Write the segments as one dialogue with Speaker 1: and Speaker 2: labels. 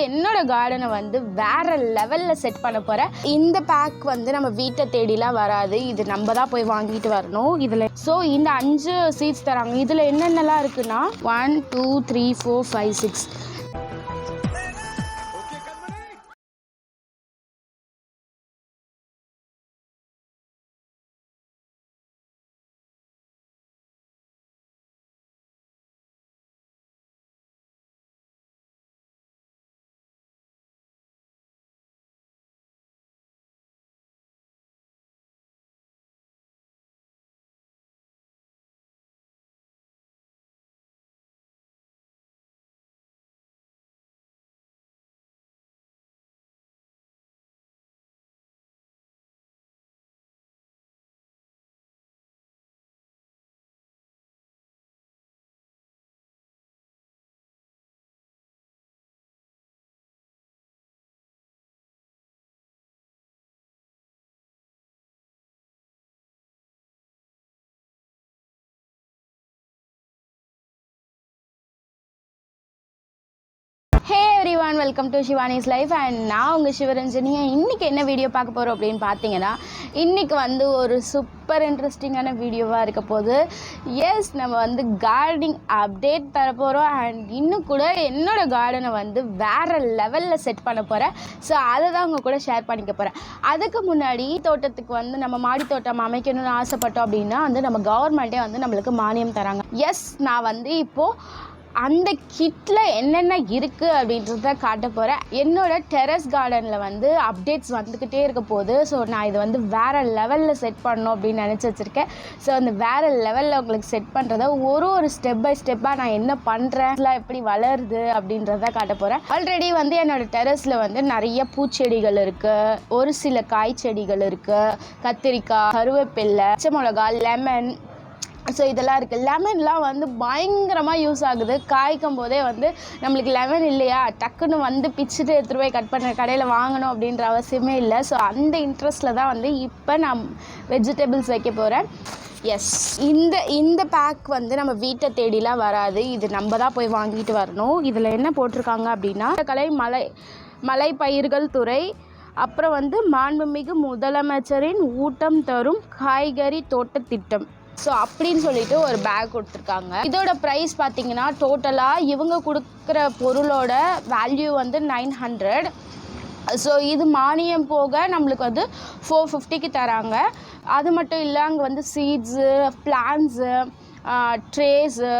Speaker 1: என்னோட கார்டனை வந்து வேற லெவலில் செட் பண்ண போகிறேன். இந்த பேக் வந்து நம்ம வீட்டை தேடிலாம் வராது, இது நம்ம தான் போய் வாங்கிட்டு வரணும். இதில் இந்த 5 சீட்ஸ் தராங்க. இதில் என்னென்னலாம் இருக்குன்னா 1 2 3 4 5 6. ஹே everyone, welcome to Shivani's life. And நான் உங்கள் சிவரஞ்சனியை. இன்றைக்கி என்ன வீடியோ பார்க்க போகிறோம் அப்படின்னு பார்த்தீங்கன்னா, இன்றைக்கி வந்து ஒரு சூப்பர் இன்ட்ரெஸ்டிங்கான வீடியோவாக இருக்க போது. எஸ், நம்ம வந்து கார்டனிங் அப்டேட் தர போகிறோம். அண்ட் இன்னும் கூட என்னோடய கார்டனை வந்து வேறு லெவலில் செட் பண்ண போகிறேன். ஸோ அதை தான் உங்கள் கூட ஷேர் பண்ணிக்க போகிறேன். அதுக்கு முன்னாடி தோட்டத்துக்கு வந்து நம்ம மாடி தோட்டம் அமைக்கணும்னு ஆசைப்பட்டோம் அப்படின்னா வந்து நம்ம கவர்மெண்ட்டே வந்து நம்மளுக்கு மானியம் தராங்க. எஸ், நான் வந்து இப்போது அந்த கிட்டில் என்னென்ன இருக்குது அப்படின்றத காட்ட போகிறேன். என்னோடய டெரஸ் கார்டனில் வந்து அப்டேட்ஸ் வந்துக்கிட்டே இருக்க போகுது. ஸோ நான் இது வந்து வேறு லெவலில் செட் பண்ணணும் அப்படின்னு நினச்சி வச்சுருக்கேன். ஸோ அந்த வேறு லெவலில் உங்களுக்கு செட் பண்ணுறத ஒரு ஸ்டெப் பை ஸ்டெப்பாக நான் என்ன பண்ணுறேன், எப்படி வளருது அப்படின்றத காட்ட போகிறேன். ஆல்ரெடி வந்து என்னோடய டெரஸில் வந்து நிறைய பூச்செடிகள் இருக்குது, ஒரு சில காய் செடிகள் இருக்குது, கத்திரிக்காய், கருவேப்பிலை, பச்சை மிளகா, லெமன். ஸோ இதெல்லாம் இருக்குது. லெமன்லாம் வந்து பயங்கரமாக யூஸ் ஆகுது. காய்க்கும் போதே வந்து நம்மளுக்கு லெமன் இல்லையா, டக்குன்னு வந்து பிச்சுட்டு எடுத்துகிட்டு போய் கட் பண்ண கடையில் வாங்கணும் அப்படின்ற அவசியமே இல்லை. ஸோ அந்த இன்ட்ரெஸ்ட்டில் தான் வந்து இப்போ நான் வெஜிடபிள்ஸ் வைக்க போகிறேன். எஸ், இந்த பேக் வந்து நம்ம வீட்டை தேடிலாம் வராது, இது நம்ம தான் போய் வாங்கிட்டு வரணும். இதில் என்ன போட்டிருக்காங்க அப்படின்னா, கலை மலை பயிர்கள் துறை, அப்புறம் வந்து மாண்புமிகு முதலமைச்சரின் ஊட்டம் தரும் காய்கறி தோட்ட திட்டம். ஸோ அப்படின்னு சொல்லிட்டு ஒரு பேக் கொடுத்துருக்காங்க. இதோட ப்ரைஸ் பார்த்தீங்கன்னா டோட்டலாக இவங்க கொடுக்குற பொருளோட வேல்யூ வந்து 900. ஸோ இது மானியம் போக நம்மளுக்கு வந்து 450க்கு தராங்க. அது மட்டும் இல்லை, அங்கே வந்து சீட்ஸு, பிளான்ஸு, ட்ரேஸு,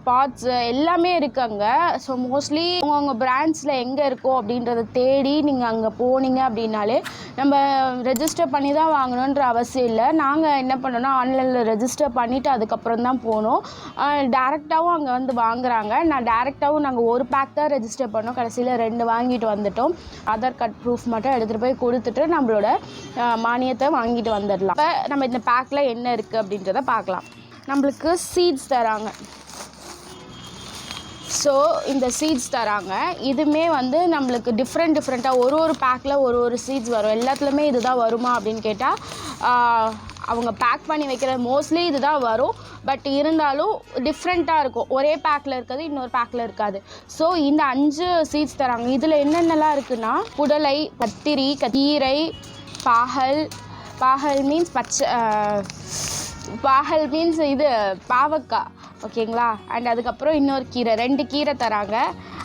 Speaker 1: பாட்ஸு எல்லாமே இருக்குது அங்கே. ஸோ மோஸ்ட்லி உங்கள் பிரான்ச்சில் எங்கே இருக்கோ அப்படின்றத தேடி நீங்கள் அங்கே போனீங்க அப்படின்னாலே நம்ம ரெஜிஸ்டர் பண்ணி தான் வாங்கணுன்ற அவசியம் இல்லை. நாங்கள் என்ன பண்ணோன்னா ஆன்லைனில் ரெஜிஸ்டர் பண்ணிவிட்டு அதுக்கப்புறம் தான் போனோம். டேரெக்டாகவும் அங்கே வந்து வாங்குகிறாங்க. டேரெக்டாகவும் நாங்கள் ஒரு பேக் தான் ரெஜிஸ்டர் பண்ணோம், கடைசியில் 2 வாங்கிட்டு வந்துட்டோம். ஆதார் கார்டு ப்ரூஃப் மட்டும் எடுத்துகிட்டு போய் கொடுத்துட்டு நம்மளோட மானியத்தை வாங்கிட்டு வந்துடலாம். இப்போ நம்ம இந்த பேக்கில் என்ன இருக்குது அப்படின்றத பார்க்கலாம். நம்மளுக்கு சீட்ஸ் தராங்க. ஸோ இந்த சீட்ஸ் தராங்க. இதுவுமே வந்து நம்மளுக்கு டிஃப்ரெண்ட்டாக ஒரு பேக்கில் ஒரு சீட்ஸ் வரும். எல்லாத்துலேயுமே இதுதான் வருமா அப்படின்னு கேட்டால் அவங்க பேக் பண்ணி வைக்கிற மோஸ்ட்லி இதுதான் வரும். பட் இருந்தாலும் டிஃப்ரெண்ட்டாக இருக்கும். ஒரே பேக்கில் இருக்கிறது இன்னொரு பேக்கில் இருக்காது. ஸோ இந்த 5 சீட்ஸ் தராங்க. இதில் என்னென்னலாம் இருக்குன்னா, புடலை, கத்திரி, கீரை, பாகல் மீன்ஸ் பாகல் மீன்ஸ் இது பாவக்காய், ஓகேங்களா. அண்ட் அதுக்கப்புறம் இன்னொரு கீரை, 2 கீரை தராங்க.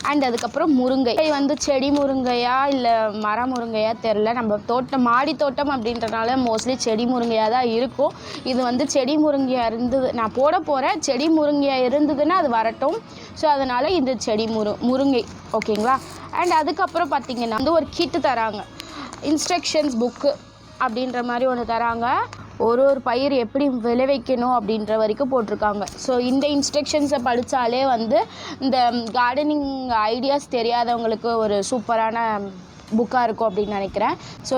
Speaker 1: அண்ட் அதுக்கப்புறம் முருங்கை வந்து செடி முருங்கையா இல்லை மர முருங்கையா தெரில. நம்ம மாடி தோட்டம் அப்படின்றனால மோஸ்ட்லி செடி முருங்கையாக தான் இருக்கும். இது வந்து செடி முருங்கையாக இருந்தது, நான் போட போகிறேன். செடி முருங்கையாக இருந்ததுன்னா அது வரட்டும். ஸோ அதனால் இந்த செடி முருங்கை, ஓகேங்களா. அண்ட் அதுக்கப்புறம் பார்த்திங்கன்னா வந்து ஒரு கிட்டு தராங்க. இன்ஸ்ட்ரக்ஷன்ஸ் புக்கு அப்படின்ற மாதிரி ஒன்று தராங்க. ஒரு பயிர் எப்படி விளைவிக்கணும் அப்படின்ற வரைக்கும் போட்டிருக்காங்க. ஸோ இந்த இன்ஸ்ட்ரக்ஷன்ஸை படித்தாலே வந்து இந்த கார்டனிங் ஐடியாஸ் தெரியாதவங்களுக்கு ஒரு சூப்பரான புக்காக இருக்கும் அப்படின்னு நினைக்கிறேன். ஸோ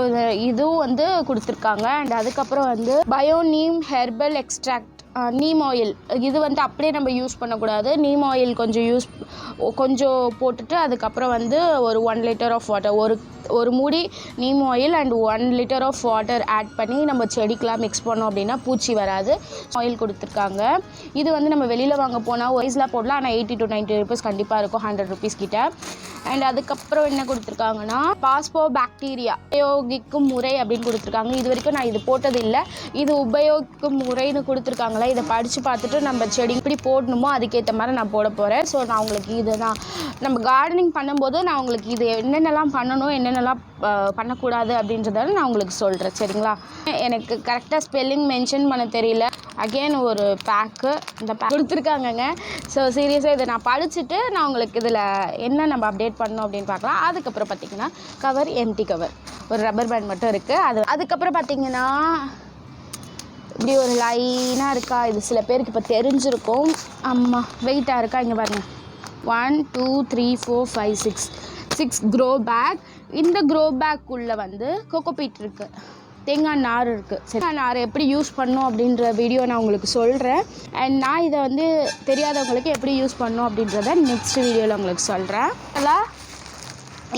Speaker 1: இதுவும் வந்து கொடுத்துருக்காங்க. அண்ட் அதுக்கப்புறம் வந்து பயோநீம் ஹெர்பல் எக்ஸ்ட்ராக்ட், நீம் ஆயில். இது வந்து அப்படியே நம்ம யூஸ் பண்ணக்கூடாது. நீம் ஆயில் கொஞ்சம் போட்டுட்டு அதுக்கப்புறம் வந்து ஒரு 1 லிட்டர் ஆஃப் வாட்டர், ஒரு மூடி neem oil and 1 litre of water add பண்ணி நம்ம செடிக்கெலாம் மிக்ஸ் பண்ணோம் அப்படின்னா பூச்சி வராது. ஆயில் கொடுத்துருக்காங்க. இது வந்து நம்ம வெளியில் வாங்க போனால் ஒய்ஸ்லாம் போடலாம், ஆனால் 80 to 90 rupees கண்டிப்பாக இருக்கும், 100 rupees கிட்ட. அண்ட் அதுக்கப்புறம் என்ன கொடுத்துருக்காங்கன்னா பாஸ்போ பாக்டீரியா உபயோகிக்கும் முறை அப்படின்னு கொடுத்துருக்காங்க. இது வரைக்கும் நான் இது போட்டது இல்லை. இது உபயோகிக்கும் முறைன்னு கொடுத்துருக்காங்களா, இதை படித்து பார்த்துட்டு நம்ம செடி இப்படி போடணுமோ அதுக்கேற்ற மாதிரி நான் போட போகிறேன். ஸோ நான் உங்களுக்கு இது தான் நம்ம கார்டனிங் பண்ணும்போது நான் உங்களுக்கு இது என்னென்னலாம் பண்ணணும் என்னென்னலாம் பண்ணக்கூடாது அப்படின்றத நான் உங்களுக்கு சொல்கிறேன், சரிங்களா? எனக்கு கரெக்டாக ஸ்பெல்லிங் மென்ஷன் பண்ண தெரியல. அகெயின் ஒரு பேக்கு இந்த பேக் கொடுத்துருக்காங்கங்க. ஸோ சீரியஸாக இதை நான் படிச்சுட்டு நான் உங்களுக்கு இதில் என்ன நம்ம அப்டேட் பண்ணணும் அப்படின்னு பார்க்கலாம். அதுக்கப்புறம் பார்த்திங்கன்னா கவர், எம்டி கவர், ஒரு ரப்பர் பேண்ட் மட்டும் இருக்குது. அதுக்கப்புறம் பார்த்திங்கன்னா இப்படி ஒரு லைனாக இருக்கா, இது சில பேருக்கு இப்போ தெரிஞ்சிருக்கும். ஆமாம், வெயிட்டாக இருக்கா, இங்கே பாருங்கள். 1 2 3 4 5 6 க்ரோ பேக். இந்த க்ரோ பேக்குள்ளே வந்து கோகோபீட் இருக்குது, தேங்காய் நார் இருக்குது. தேங்காய் நார் எப்படி யூஸ் பண்ணணும் அப்படின்ற வீடியோ நான் உங்களுக்கு சொல்கிறேன். அண்ட் நான் இதை வந்து தெரியாதவங்களுக்கு எப்படி யூஸ் பண்ணணும் அப்படின்றத நெக்ஸ்ட் வீடியோவில் உங்களுக்கு சொல்கிறேன். அதெல்லாம்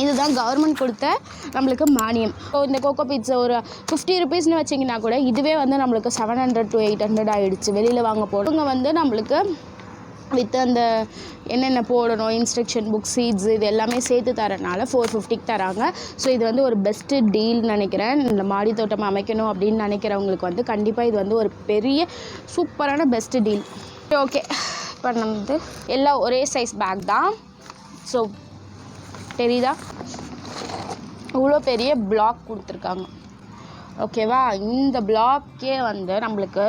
Speaker 1: இதுதான் கவர்மெண்ட் கொடுத்த நம்மளுக்கு மானியம். ஸோ இந்த கோகோபீட்ஸை ஒரு 50 rupeesனு வச்சிங்கன்னா கூட இதுவே வந்து நம்மளுக்கு 700 to 800 ஆகிடுச்சு வெளியில் வாங்க போடுங்க. வந்து நம்மளுக்கு வித் அந்த என்னென்ன போடணும் இன்ஸ்ட்ரக்ஷன் புக், சீட்ஸ் இது எல்லாமே சேர்த்து தரனால 450க்கு தராங்க. ஸோ இது வந்து ஒரு பெஸ்ட்டு டீல்னு நினைக்கிறேன். இந்த மாடி தோட்டம் அமைக்கணும் அப்படின்னு நினைக்கிறவங்களுக்கு வந்து கண்டிப்பாக இது வந்து ஒரு பெரிய சூப்பரான பெஸ்ட்டு டீல். ஓகே, இப்போ நம்ம எல்லாம் ஒரே சைஸ் பேக் தான். ஸோ தெரியுதா, இவ்வளோ பெரிய பிளாக் கொடுத்துருக்காங்க, ஓகேவா? இந்த பிளாக்கே வந்து நம்மளுக்கு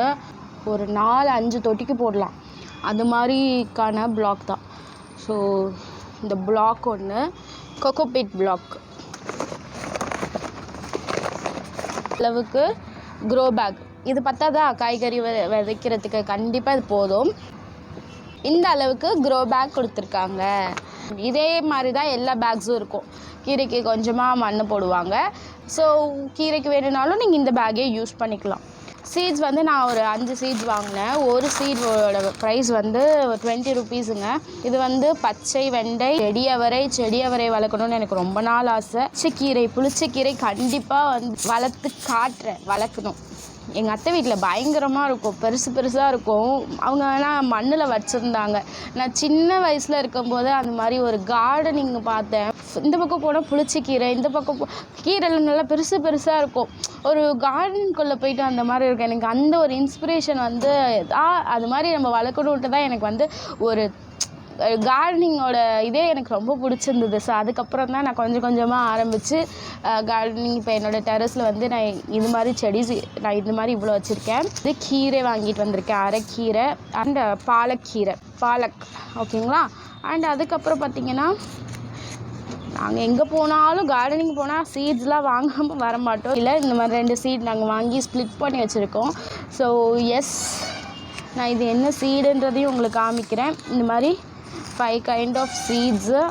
Speaker 1: ஒரு 4-5 தொட்டிக்கு போடலாம், அது மாதிரிக்கான பிளாக் தான். ஸோ இந்த பிளாக் ஒன்று கோகோபீட் பிளாக் அளவுக்கு க்ரோ பேக். இது பத்தாதா காய்கறி விதைக்கிறதுக்கு? கண்டிப்பாக இது போதும். இந்த அளவுக்கு க்ரோ பேக் கொடுத்துருக்காங்க. இதே மாதிரி தான் எல்லா பேக்ஸும் இருக்கும். கீரைக்கு கொஞ்சமாக மண் போடுவாங்க. ஸோ கீரைக்கு வேணும்னாலும் நீங்கள் இந்த பேக்கே யூஸ் பண்ணிக்கலாம். சீட்ஸ் வந்து நான் ஒரு 5 சீட்ஸ் வாங்கினேன். ஒரு சீடோட ப்ரைஸ் வந்து 20 rupeesங்க. இது வந்து பச்சை வெண்டை, செடி அவரை வளர்க்கணும்னு எனக்கு ரொம்ப நாள் ஆசை. புளிச்சக்கீரை கண்டிப்பாக வந்து வளர்க்கணும். எங்கள் அத்தை வீட்டில் பயங்கரமாக இருக்கும், பெருசாக இருக்கும். அவங்க வேணால் மண்ணில் வச்சுருந்தாங்க. நான் சின்ன வயசில் இருக்கும்போது அந்த மாதிரி ஒரு கார்டனிங் பார்த்தேன். இந்த பக்கம் போனால் புளிச்சக்கீரை, இந்த பக்கம் கீரைலாம் நல்லா பெருசாக இருக்கும். ஒரு கார்டனுக்குள்ளே போயிட்டு அந்த மாதிரி இருக்கும். எனக்கு அந்த ஒரு இன்ஸ்பிரேஷன் வந்து அது மாதிரி நம்ம வளர்க்கணுன்ட்டு தான் எனக்கு வந்து ஒரு கார்டனிங்கோட இதே எனக்கு ரொம்ப பிடிச்சிருந்தது. ஸோ அதுக்கப்புறம் தான் நான் கொஞ்சமாக ஆரம்பித்து கார்டனிங் இப்போ என்னோடய டெரஸில் வந்து நான் இது மாதிரி நான் இது மாதிரி இவ்வளோ வச்சுருக்கேன். இது கீரை வாங்கிட்டு வந்திருக்கேன், அரைக்கீரை அண்ட் பாலக், ஓகேங்களா? அண்ட் அதுக்கப்புறம் பார்த்திங்கன்னா நாங்கள் எங்கே போனாலும் கார்டனிங் போனால் சீட்ஸ்லாம் வாங்காமல் வர மாட்டோம். இல்லை, இந்த மாதிரி 2 சீட் நாங்கள் வாங்கி ஸ்ப்ளிட் பண்ணி வச்சுருக்கோம். ஸோ எஸ், நான் இது என்ன சீடுன்றதையும் உங்களுக்கு காமிக்கிறேன். இந்த மாதிரி 5 kind of சீட்ஸு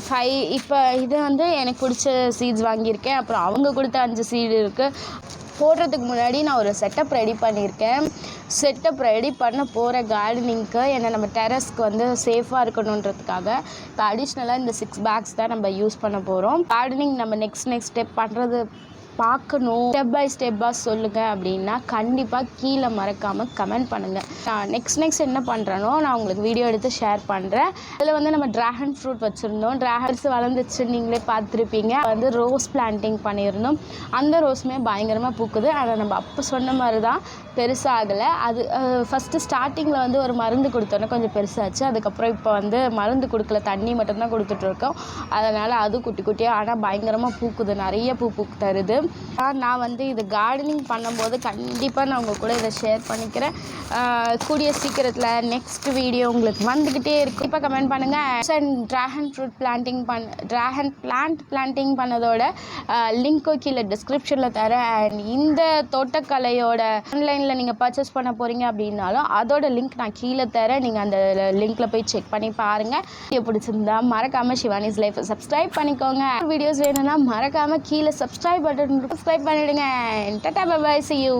Speaker 1: 5. இப்போ இது வந்து எனக்கு பிடிச்ச சீட்ஸ் வாங்கியிருக்கேன். அப்புறம் அவங்க கொடுத்த 5 சீடு இருக்குது. போடுறதுக்கு முன்னாடி நான் ஒரு செட்டப் ரெடி பண்ணியிருக்கேன். செட்டப் ரெடி பண்ண போகிற கார்டனிங்க்கு ஏன்னா நம்ம டெரஸ்க்கு வந்து சேஃபாக இருக்கணுன்றதுக்காக இப்போ அடிஷ்னலாக இந்த 6 பேக்ஸ் தான் நம்ம யூஸ் பண்ண போகிறோம். கார்டனிங் நம்ம நெக்ஸ்ட் ஸ்டெப் பண்ணுறது பார்க்கணும், ஸ்டெப் பை ஸ்டெப்பாக சொல்லுங்கள் அப்படின்னா கண்டிப்பாக கீழே மறக்காமல் கமெண்ட் பண்ணுங்கள். நான் நெக்ஸ்ட் என்ன பண்ணுறேனோ நான் உங்களுக்கு வீடியோ எடுத்து ஷேர் பண்ணுறேன். அதில் வந்து நம்ம ட்ராகன் ஃப்ரூட் வச்சுருந்தோம். ட்ராகன்ஸ் வளர்ந்துச்சு, நீங்களே பார்த்துருப்பீங்க. வந்து ரோஸ் பிளான்டிங் பண்ணியிருந்தோம். அந்த ரோஸுமே பயங்கரமாக பூக்குது. ஆனால் நம்ம அப்போ சொன்ன மாதிரி தான் பெருசாகலை. அது ஃபஸ்ட்டு ஸ்டார்டிங்கில் வந்து ஒரு மருந்து கொடுத்தோன்னே கொஞ்சம் பெருசாச்சு. அதுக்கப்புறம் இப்போ வந்து மருந்து கொடுக்கல, தண்ணி மட்டும்தான் கொடுத்துட்ருக்கோம். அதனால் அது குட்டியாக ஆனால் பயங்கரமாக பூக்குது, நிறைய பூ தருது. நான் வந்து இது கார்டனிங் பண்ணும்போது கண்டிப்பாக நான் உங்கள் கூட இதை ஷேர் பண்ணிக்கிறேன். கூடிய சீக்கிரத்தில் நெக்ஸ்ட் வீடியோ உங்களுக்கு வந்துக்கிட்டே இருக்கும். இப்போ கமெண்ட் பண்ணுங்கள். ட்ராகன் பிளான்டிங் பண்ணதோட லிங்க்கும் கீழே டிஸ்கிரிப்ஷனில் தரேன். அண்ட் இந்த தோட்டக்கலையோட ஆன்லைனில் நீங்கள் பர்ச்சேஸ் பண்ண போகிறீங்க அப்படின்னாலும் அதோட லிங்க் நான் கீழே தரேன். நீங்கள் அந்த லிங்க்கில் போய் செக் பண்ணி பாருங்கள். வீடியோ பிடிச்சிருந்தா மறக்காமல் ஷிவானிஸ் லைஃப் சப்ஸ்கிரைப் பண்ணிக்கோங்க. வீடியோஸ் வேணும்னா மறக்காமல் கீழே சப்ஸ்கிரைப் பண்ணிடுங்க. டாடா, பை பை, see you.